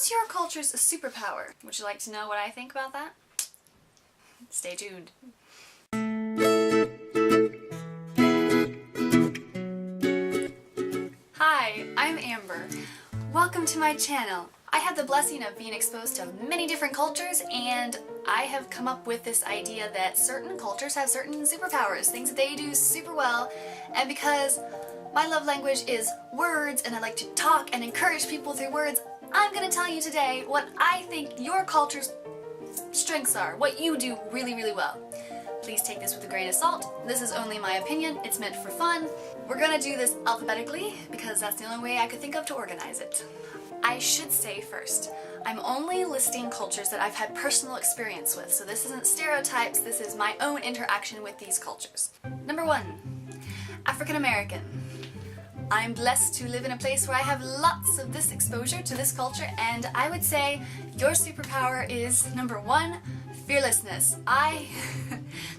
What's your culture's superpower? Would you like to know what I think about that? Stay tuned. Hi, I'm Amber. Welcome to my channel. I have the blessing of being exposed to many different cultures, and I have come up with this idea that certain cultures have certain superpowers, things that they do super well, and because my love language is words and I like to talk and encourage people through words, I'm going to tell you today what I think your culture's strengths are, what you do really, really well. Please take this with a grain of salt. This is only my opinion. It's meant for fun. We're going to do this alphabetically because that's the only way I could think of to organize it. I should say first, I'm only listing cultures that I've had personal experience with, so this isn't stereotypes, this is my own interaction with these cultures. Number 1, African American. I'm blessed to live in a place where I have lots of this exposure to this culture, and I would say your superpower is, number 1, fearlessness.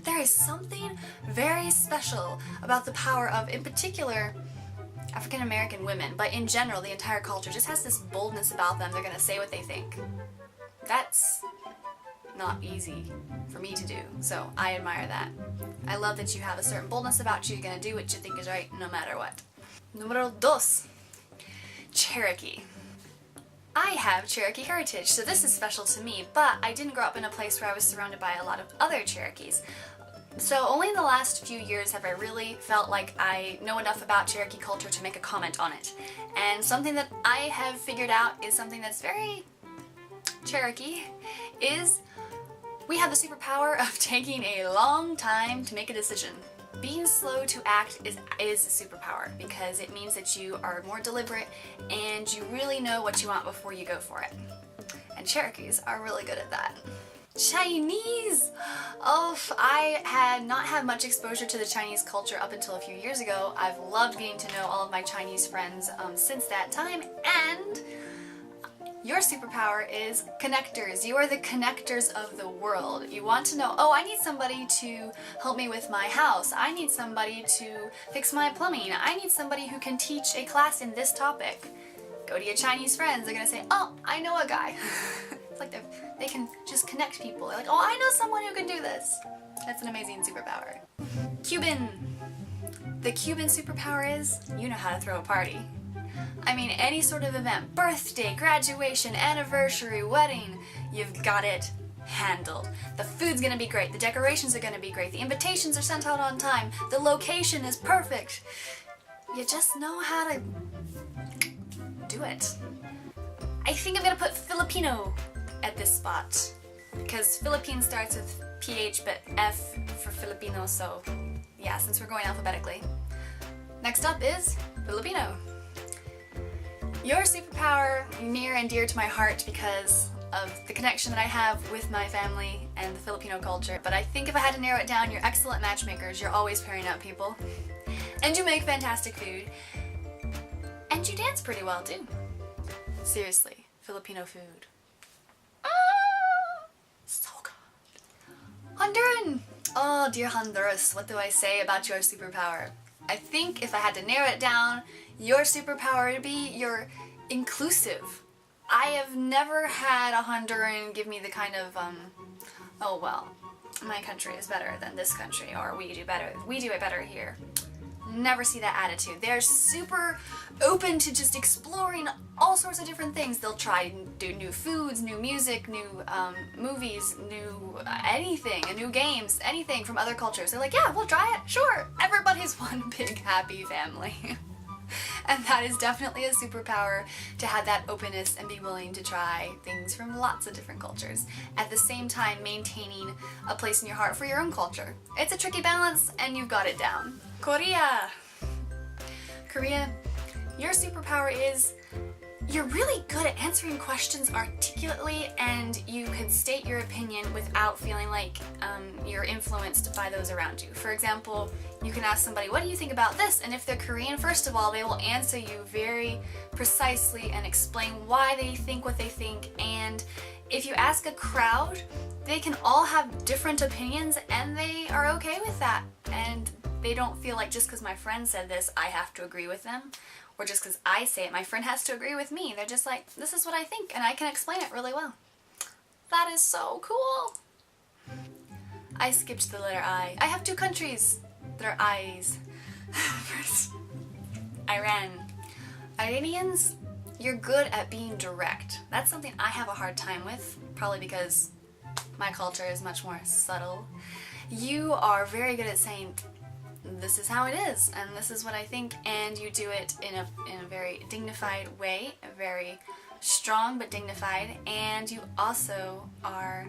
There is something very special about the power of, in particular, African American women, but in general the entire culture just has this boldness about them. They're gonna say what they think. That's not easy for me to do, so I admire that. I love that you have a certain boldness about you. You're gonna do what you think is right no matter what. Numero 2, Cherokee. I have Cherokee heritage, so this is special to me, but I didn't grow up in a place where I was surrounded by a lot of other Cherokees. So only in the last few years have I really felt like I know enough about Cherokee culture to make a comment on it. And something that I have figured out is something that's very Cherokee, is we have the superpower of taking a long time to make a decision. Being slow to act is a superpower because it means that you are more deliberate and you really know what you want before you go for it. And Cherokees are really good at that. Chinese! Oh, I had not had much exposure to the Chinese culture up until a few years ago. I've loved getting to know all of my Chinese friends since that time, and your superpower is connectors. You are the connectors of the world. You want to know, oh, I need somebody to help me with my house. I need somebody to fix my plumbing. I need somebody who can teach a class in this topic. Go to your Chinese friends. They're gonna say, oh, I know a guy. It's like they can just connect people. They're like, oh, I know someone who can do this. That's an amazing superpower. Cuban. The Cuban superpower is you know how to throw a party. I mean, any sort of event, birthday, graduation, anniversary, wedding, you've got it handled. The food's gonna be great, the decorations are gonna be great, the invitations are sent out on time, the location is perfect. You just know how to do it. I think I'm gonna put Filipino at this spot because Philippine starts with PH but F for Filipino, so yeah, since we're going alphabetically. Next up is Filipino. Your superpower near and dear to my heart because of the connection that I have with my family and the Filipino culture, but I think if I had to narrow it down, you're excellent matchmakers. You're always pairing up people, and you make fantastic food, and you dance pretty well too. Seriously, Filipino food. So good. Honduran! Oh dear Honduras, what do I say about your superpower? I think if I had to narrow it down, your superpower would be you're inclusive. I have never had a Honduran give me the kind of, oh well, my country is better than this country, or we do it better here. Never see that attitude. They're super open to just exploring all sorts of different things. They'll try do new foods, new music, new movies, new anything, new games, anything from other cultures. They're like, yeah, we'll try it, sure. Everybody's one big happy family. And that is definitely a superpower, to have that openness and be willing to try things from lots of different cultures, at the same time maintaining a place in your heart for your own culture. It's a tricky balance, and you've got it down. Korea! Korea, your superpower is you're really good at answering questions articulately, and you can state your opinion without feeling like you're influenced by those around you. For example, you can ask somebody, what do you think about this? And if they're Korean, first of all, they will answer you very precisely and explain why they think what they think. And if you ask a crowd, they can all have different opinions, and they are okay with that. And they don't feel like just because my friend said this, I have to agree with them. or just because I say it. My friend has to agree with me. They're just like, this is what I think, and I can explain it really well. That is so cool. I skipped the letter I. I have 2 countries that are I's. First, Iran. Iranians, you're good at being direct. That's something I have a hard time with, probably because my culture is much more subtle. You are very good at saying, this is how it is, and this is what I think, and you do it in a very dignified way, very strong but dignified, and you also are...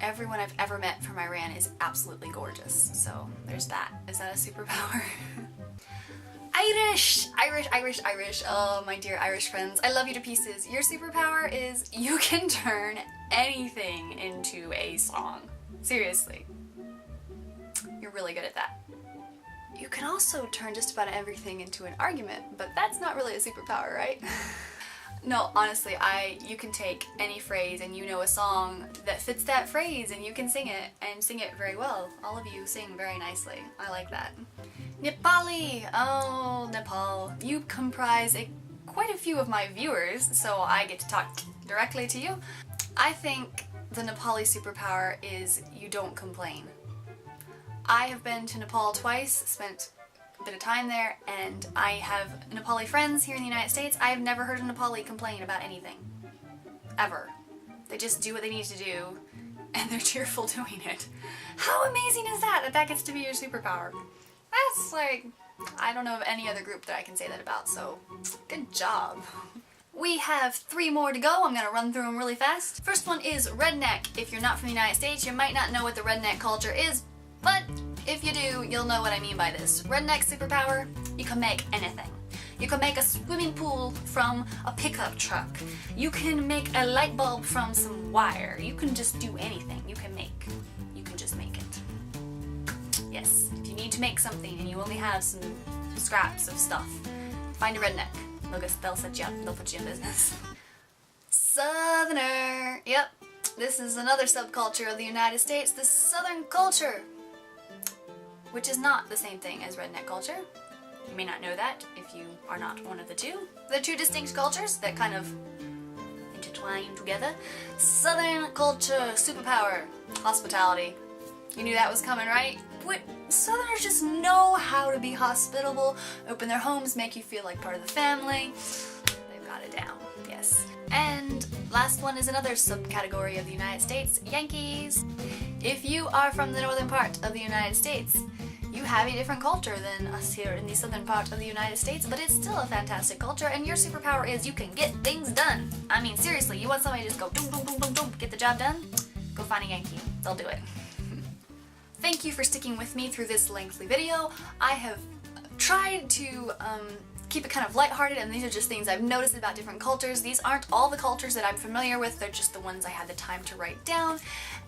Everyone I've ever met from Iran is absolutely gorgeous, so there's that. Is that a superpower? Irish! Irish, Irish, Irish. Oh, my dear Irish friends, I love you to pieces. Your superpower is you can turn anything into a song. Seriously. You're really good at that. You can also turn just about everything into an argument, but that's not really a superpower, right? No, honestly, you can take any phrase and you know a song that fits that phrase and you can sing it, and sing it very well. All of you sing very nicely. I like that. Nepali! Oh, Nepal. You comprise quite a few of my viewers, so I get to talk directly to you. I think the Nepali superpower is you don't complain. I have been to Nepal twice, spent a bit of time there, and I have Nepali friends here in the United States. I have never heard a Nepali complain about anything. Ever. They just do what they need to do, and they're cheerful doing it. How amazing is that that gets to be your superpower? That's like, I don't know of any other group that I can say that about, so good job. We have 3 more to go. I'm gonna run through them really fast. First one is redneck. If you're not from the United States, you might not know what the redneck culture is, but if you do, you'll know what I mean by this. Redneck superpower, you can make anything. You can make a swimming pool from a pickup truck. You can make a light bulb from some wire. You can just do anything. You can just make it. Yes, if you need to make something and you only have some scraps of stuff, find a redneck. They'll set you up, they'll put you in business. Southerner. Yep, this is another subculture of the United States, the Southern culture, which is not the same thing as redneck culture. You may not know that if you are not one of the two. They're 2 distinct cultures that kind of intertwine together. Southern culture, superpower, hospitality. You knew that was coming, right? Southerners just know how to be hospitable, open their homes, make you feel like part of the family. They've got it down, yes. And last one is another subcategory of the United States, Yankees. If you are from the northern part of the United States, you have a different culture than us here in the southern part of the United States, but it's still a fantastic culture, and your superpower is you can get things done. I mean, seriously, you want somebody to just go doom, doom, doom, doom, doom, get the job done? Go find a Yankee. They'll do it. Thank you for sticking with me through this lengthy video. I have tried to keep it kind of lighthearted, and these are just things I've noticed about different cultures. These aren't all the cultures that I'm familiar with, they're just the ones I had the time to write down.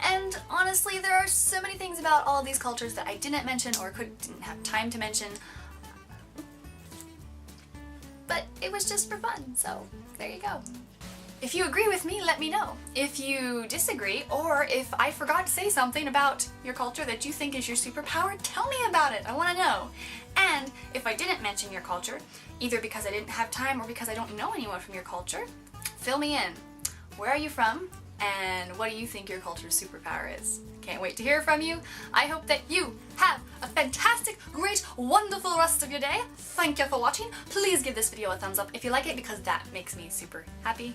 And honestly, there are so many things about all of these cultures that I didn't mention or didn't have time to mention. But it was just for fun, so there you go. If you agree with me, let me know. If you disagree, or if I forgot to say something about your culture that you think is your superpower, tell me about it. I want to know. And if I didn't mention your culture, either because I didn't have time or because I don't know anyone from your culture, fill me in. Where are you from? And what do you think your culture's superpower is? Can't wait to hear from you. I hope that you have a fantastic, great, wonderful rest of your day. Thank you for watching. Please give this video a thumbs up if you like it, because that makes me super happy.